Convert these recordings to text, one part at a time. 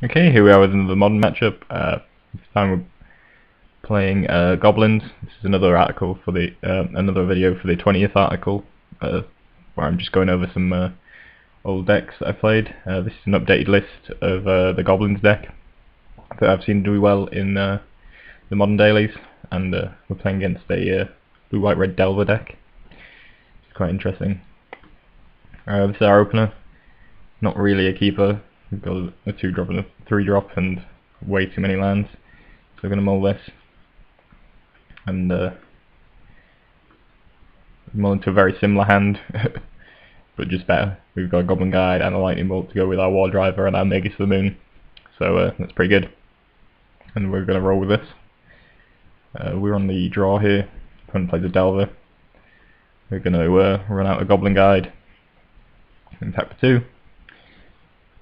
Okay, here we are with another modern matchup. This time we're playing Goblins. This is another article for the another video for the 20th article, where I'm just going over some old decks that I played. This is an updated list of the Goblins deck that I've seen do well in the modern dailies, and we're playing against a blue-white-red Delver deck. It's quite interesting. This is our opener. Not really a keeper. We've got a 2-drop and a 3-drop and way too many lands, so we're going to mull this and mull into a very similar hand but just better. We've got a Goblin Guide and a Lightning Bolt to go with our War Driver and our Magus of the Moon, so that's pretty good, and we're going to roll with this. We're on the draw here. Opponent plays a Delver. We're going to run out a Goblin Guide and attack for 2.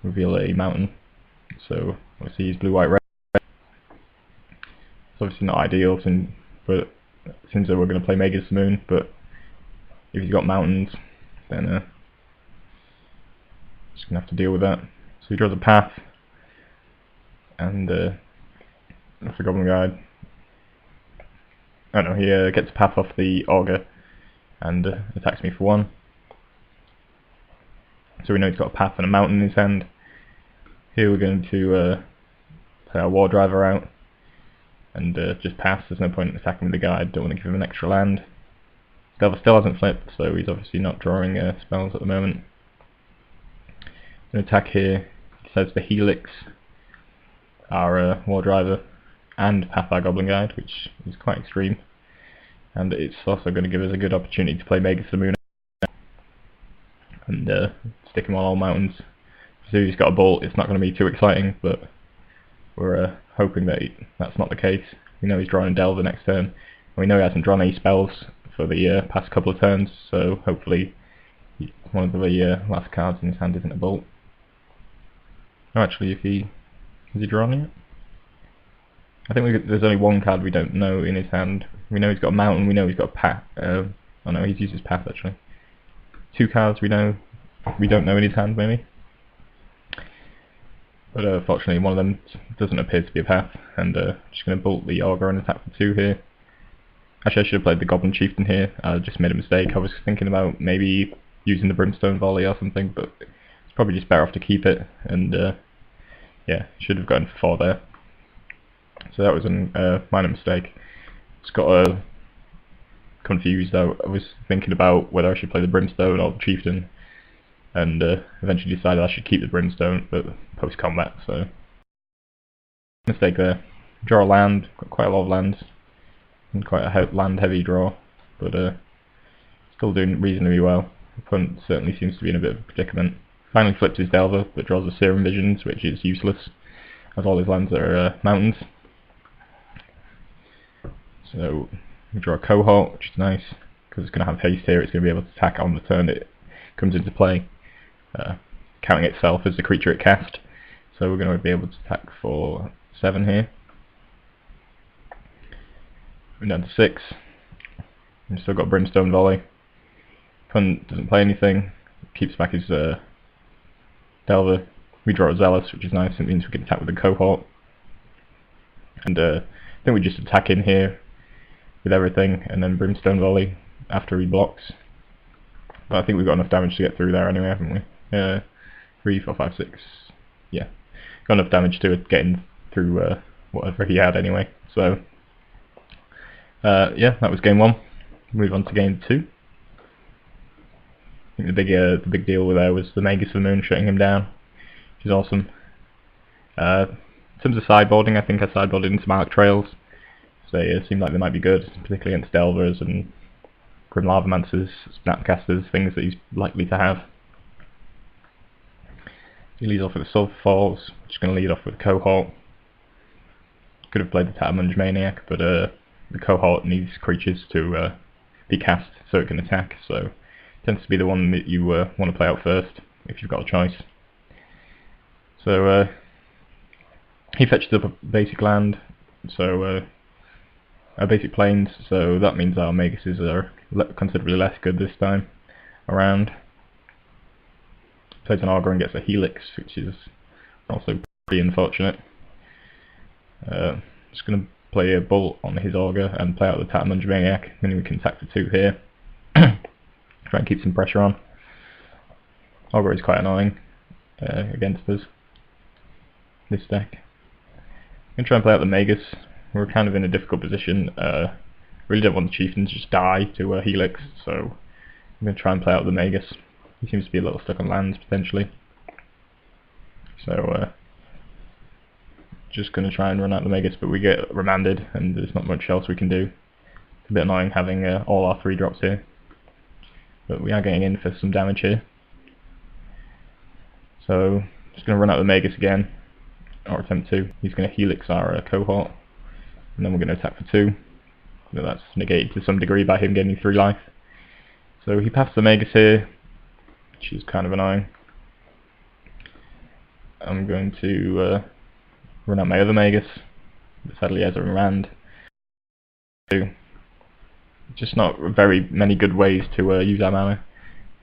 Reveal a mountain, so obviously he's blue, white, red. It's obviously not ideal, since we're going to play Magus Moon, but if he's got mountains, then just going to have to deal with that. So he draws a path, and that's the Goblin Guide. Oh no, he gets a path off the Augur, and attacks me for 1. So we know he's got a path and a mountain in his hand. Here we're going to play our War Driver out and just pass. There's no point in attacking with the guide, don't want to give him an extra land. Delver still hasn't flipped, so he's obviously not drawing spells at the moment. Going to attack here. He says the Helix, our War Driver, and path our Goblin Guide, which is quite extreme. And it's also going to give us a good opportunity to play Magus the Moon and stick him on all mountains. So he's got a bolt. It's not going to be too exciting, but we're hoping that that's not the case. We know he's drawing a Delver next turn. We know he hasn't drawn any spells for the past couple of turns, so hopefully one of the last cards in his hand isn't a bolt. Oh, actually, has he drawn yet? I think there's only one card we don't know in his hand. We know he's got a mountain. We know he's got a path. Oh no, he's used his path actually. 2 cards we don't know in his hand, maybe. But fortunately one of them doesn't appear to be a path, and just going to bolt the Augur and attack for 2 here. Actually I should have played the Goblin Chieftain here. I just made a mistake. I was thinking about maybe using the Brimstone Volley or something, but it's probably just better off to keep it, and yeah, should have gone for 4 there. So that was a minor mistake. Just got confused though. I was thinking about whether I should play the Brimstone or the Chieftain, and eventually decided I should keep the Brimstone but post-combat, so mistake there. Draw a land, got quite a lot of lands, and quite a land-heavy draw, but still doing reasonably well. The opponent certainly seems to be in a bit of a predicament. Finally flips his Delver, but draws a Serum Visions, which is useless, as all his lands are mountains. So we draw a Cohort, which is nice, because it's going to have haste here. It's going to be able to attack on the turn it comes into play, counting itself as the creature it cast. So we're going to be able to attack for 7 here. We're down to 6. We've still got Brimstone Volley. Opponent doesn't play anything, keeps back his Delver. We draw a Zealous, which is nice. It means we can attack with the Cohort. And I think we just attack in here with everything, and then Brimstone Volley after he blocks. But I think we've got enough damage to get through there anyway, haven't we? 3, 4, 5, 6. Yeah, got enough damage to get in through whatever he had anyway. So yeah, that was game 1. Move on to game 2. I think the big deal there was the Magus of the Moon shutting him down, which is awesome. In terms of sideboarding, I think I sideboarded into Mark Trails. So it seemed like they might be good, particularly against Delvers and Grim Lavamancers, Snapcasters, things that he's likely to have. He leads off with the Sulphur Falls, which is going to lead off with Cohort. Could have played the Tatamung Maniac, but the Cohort needs creatures to be cast so it can attack, so it tends to be the one that you want to play out first, if you've got a choice. So he fetches up a basic land, so our basic plains, so that means our Maguses are considerably less good this time around. Plays an Augur and gets a Helix, which is also pretty unfortunate. Just going to play a bolt on his auger and play out the Tattmunge Maniac, then we can attack for 2 here. Try and keep some pressure on. Auger is quite annoying against us, this deck. I'm going to try and play out the Magus. We're kind of in a difficult position. Really don't want the Chieftain to just die to Helix, so I'm going to try and play out the Magus. He seems to be a little stuck on lands potentially. So just going to try and run out the Magus, but we get remanded and there's not much else we can do. It's a bit annoying having all our 3 drops here, but we are getting in for some damage here. So just going to run out the Magus again, or attempt to. He's going to Helix our cohort, and then we're going to attack for 2. But that's negated to some degree by him getting 3 life. So he passed the Magus here, which is kind of annoying. I'm going to run out my other Magus, but sadly he has a remand. Just not very many good ways to use our mana.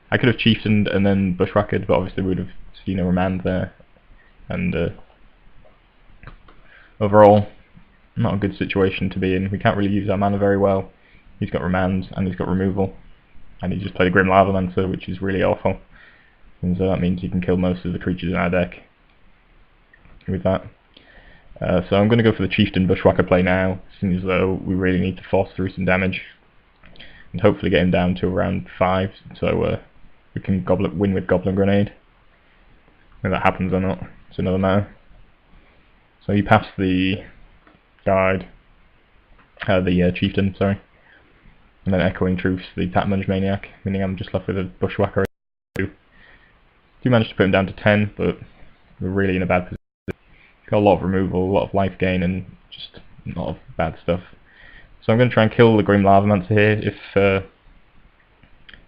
I could have Chieftained and then Bushwhacked, but obviously we would have seen a remand there. And overall, not a good situation to be in. We can't really use our mana very well. He's got remands and he's got removal. And he just played a Grim Lavamancer, which is really awful. And so that means he can kill most of the creatures in our deck with that. So I'm going to go for the Chieftain Bushwhacker play now. Seems as though we really need to force through some damage. And hopefully get him down to around 5, so we can win with Goblin Grenade. Whether that happens or not, it's another matter. So he passed the guide, the Chieftain, sorry. And then Echoing Truths, the Tattmunge Maniac, meaning I'm just left with a Bushwhacker. Do manage to put him down to 10, but we're really in a bad position. Got a lot of removal, a lot of life gain, and just a lot of bad stuff. So I'm going to try and kill the Grim Lavamancer here. If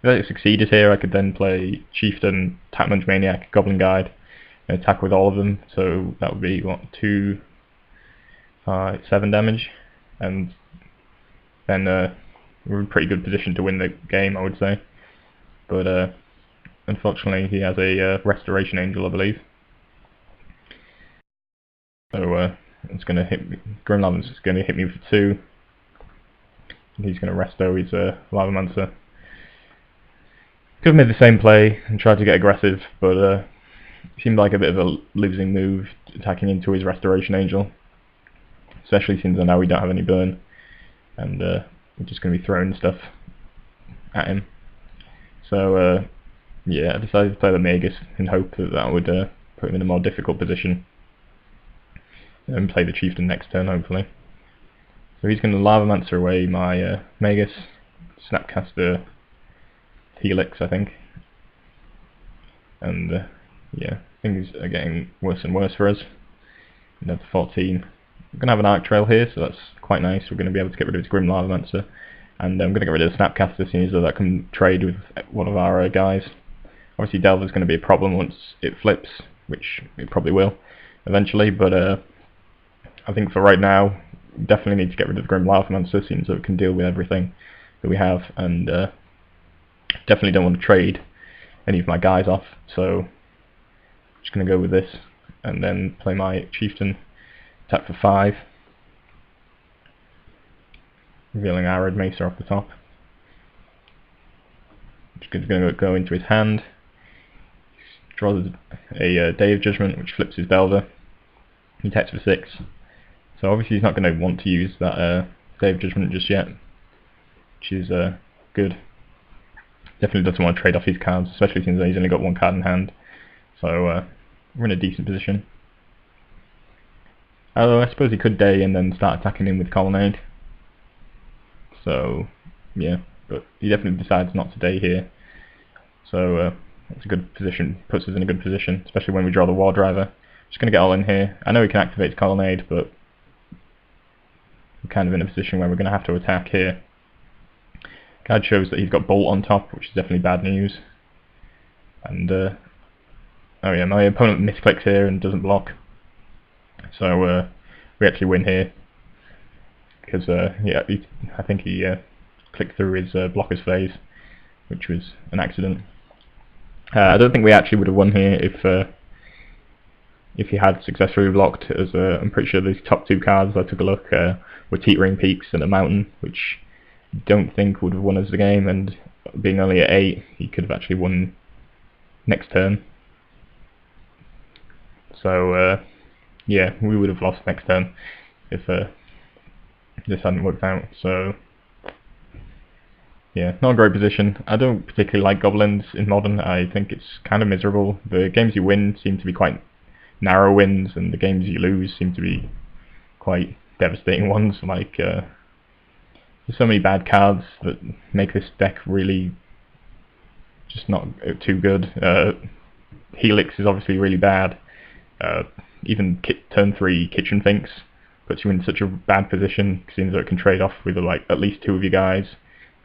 I succeeded here, I could then play Chieftain, Tattmunge Maniac, Goblin Guide, and attack with all of them. So that would be, what, 2, 5, 7 damage. And then we're in a pretty good position to win the game, I would say. But unfortunately, he has a Restoration Angel, I believe. So it's going to hit me. Grim Lavamancer is going to hit me for 2. And he's going to resto his Lavamancer. Could have made the same play and tried to get aggressive, but it seemed like a bit of a losing move, attacking into his Restoration Angel. Especially since now we don't have any burn. And we're just going to be throwing stuff at him. So yeah, I decided to play the Magus in hope that that would put him in a more difficult position. And play the Chieftain next turn, hopefully. So he's going to Lavamancer away my Magus, Snapcaster Helix, I think. And yeah, things are getting worse and worse for us. Down to 14. We're going to have an Arc Trail here, so that's quite nice. We're going to be able to get rid of his Grim Lavamancer. And I'm going to get rid of the Snapcaster, seeing as though that can trade with one of our guys. Obviously Delver's going to be a problem once it flips, which it probably will eventually, but I think for right now, we definitely need to get rid of the Grim Lavamancer, seeing so it can deal with everything that we have, and definitely don't want to trade any of my guys off, so I'm just going to go with this, and then play my Chieftain, attack for 5, revealing our Red Mesa off the top. Just going to go into his hand, draws a Day of Judgment, which flips his Delver, he attacks for 6. So obviously he's not going to want to use that Day of Judgment just yet, which is good. Definitely doesn't want to trade off his cards, especially since he's only got 1 card in hand. So we're in a decent position. Although I suppose he could Day and then start attacking him with Colonnade. So yeah, but he definitely decides not to Day here. So that's a good position, puts us in a good position, especially when we draw the War Driver. Just going to get all in here. I know he can activate his Colonnade, but we're kind of in a position where we're going to have to attack here. Card shows that he's got Bolt on top, which is definitely bad news. And oh yeah, my opponent misclicks here and doesn't block. So we actually win here. Because yeah, I think he clicked through his blocker's phase, which was an accident. I don't think we actually would have won here if if you had successfully blocked, as I'm pretty sure these top two cards I took a look were Teetering Peaks and a Mountain, which I don't think would have won us the game, and being only at 8, he could have actually won next turn. So yeah, we would have lost next turn if this hadn't worked out. So yeah, not a great position. I don't particularly like Goblins in Modern. I think it's kind of miserable. The games you win seem to be quite narrow wins, and the games you lose seem to be quite devastating ones. Like there's so many bad cards that make this deck really just not too good. Helix is obviously really bad. Even turn 3 Kitchen Finks puts you in such a bad position. It seems that it can trade off with like at least 2 of your guys,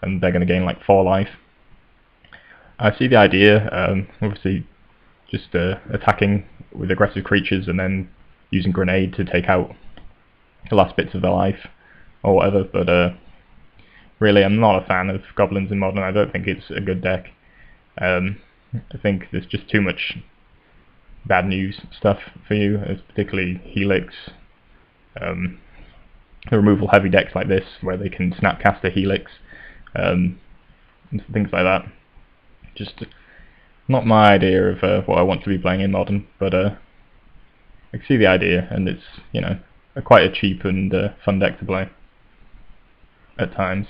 and they're going to gain like 4 life. I see the idea, obviously just attacking with aggressive creatures and then using Grenade to take out the last bits of their life or whatever, but really I'm not a fan of Goblins in Modern. I don't think it's a good deck. I think there's just too much bad news stuff for you, particularly Helix. The removal heavy decks like this where they can snapcast a Helix, and things like that. Just not my idea of what I want to be playing in Modern, but I can see the idea, and it's, you know, quite a cheap and fun deck to play at times.